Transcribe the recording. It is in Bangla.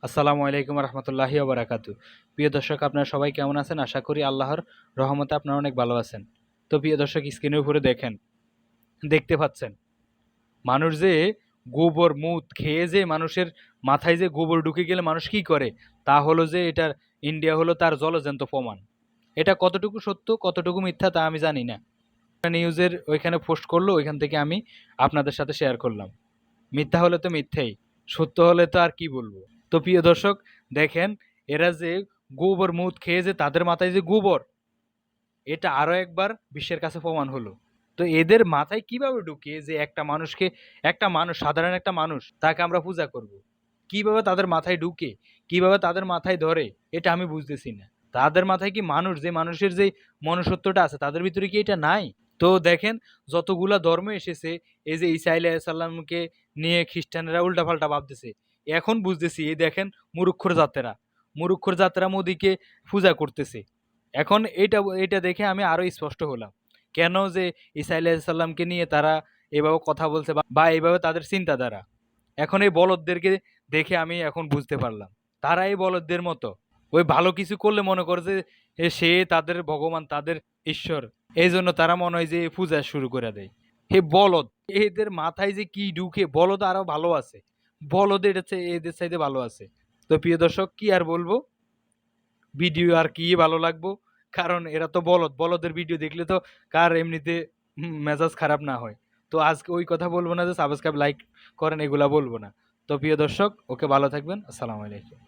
আসসালামু আলাইকুম রহমতুল্লাহি ওবরাকাতু। প্রিয় দর্শক, আপনারা সবাই কেমন আছেন? আশা করি আল্লাহর রহমতে আপনারা অনেক ভালো আছেন। তো প্রিয় দর্শক, স্ক্রিনের উপরে দেখতে পাচ্ছেন মানুষ যে গোবর মুত খেয়ে যে মানুষের মাথায় যে গোবর ঢুকে গেলে মানুষ কি করে, তা হলো যে এটার ইন্ডিয়া হলো তার জলজ্যান্ত প্রমাণ। এটা কতটুকু সত্য কতটুকু মিথ্যা তা আমি জানি না। নিউজের ওইখানে পোস্ট করলো, ওইখান থেকে আমি আপনাদের সাথে শেয়ার করলাম। মিথ্যা হলে তো মিথ্যাই, সত্য হলে তো আর কি বলবো। তো প্রিয় দর্শক, দেখেন এরা যে গোবর মুত খেয়ে যে তাদের মাথায় যে গোবর, এটা আরো একবার বিশ্বের কাছে প্রমাণ হলো। তো এদের মাথায় কিভাবে ঢুকে যে একটা মানুষকে, একটা মানুষ, সাধারণ একটা মানুষ, তাকে আমরা পূজা করব, কিভাবে তাদের মাথায় ঢুকে, কিভাবে তাদের মাথায় ধরে, এটা আমি বুঝতেছি না। তাদের মাথায় কি মানুষ, যে মানুষের যে মনুষ্যত্বটা আছে তাদের ভিতরে কি এটা নাই? তো দেখেন, যতগুলা ধর্ম এসেছে, এই যে ঈসা আলাইসাল্লামকে নিয়ে খ্রিস্টানেরা উল্টাপাল্টা ভাবতেছে, এখন বুঝতেছি। এই দেখেন, মুরুক্ষর জাতেরা মোদিকে পূজা করতেছে। এখন এটা এটা দেখে আমি আরো স্পষ্ট হলাম কেন যে ঈসা আলাইসাল্লামকে নিয়ে তারা এভাবে কথা বলছে বা এইভাবে তাদের চিন্তাধারা। এখন এই বলদদেরকে দেখে আমি এখন বুঝতে পারলাম, তারা এই বলদদের মতো ওই ভালো কিছু করলে মনে করে যে সে তাদের ভগবান, তাদের ঈশ্বর। এই জন্য তারা মনে হয় যে পূজা শুরু করে দেয়। হে বলদ, এদের মাথায় যে কি ঢুকে! বলদ আরো ভালো আছে, বলদ এদের চাইতে ভালো আছে। তো প্রিয় দর্শক, কি আর বলবো, ভিডিও আর কি ভালো লাগবো, কারণ এরা তো বলদ। বলদের ভিডিও দেখলে তো কার এমনিতে মেজাজ খারাপ না হয়। তো আজকে ওই কথা বলবো না যে সাবস্ক্রাইব লাইক করেন, এগুলা বলবো না। তো প্রিয় দর্শক, ওকে, ভালো থাকবেন। আসসালামু আলাইকুম।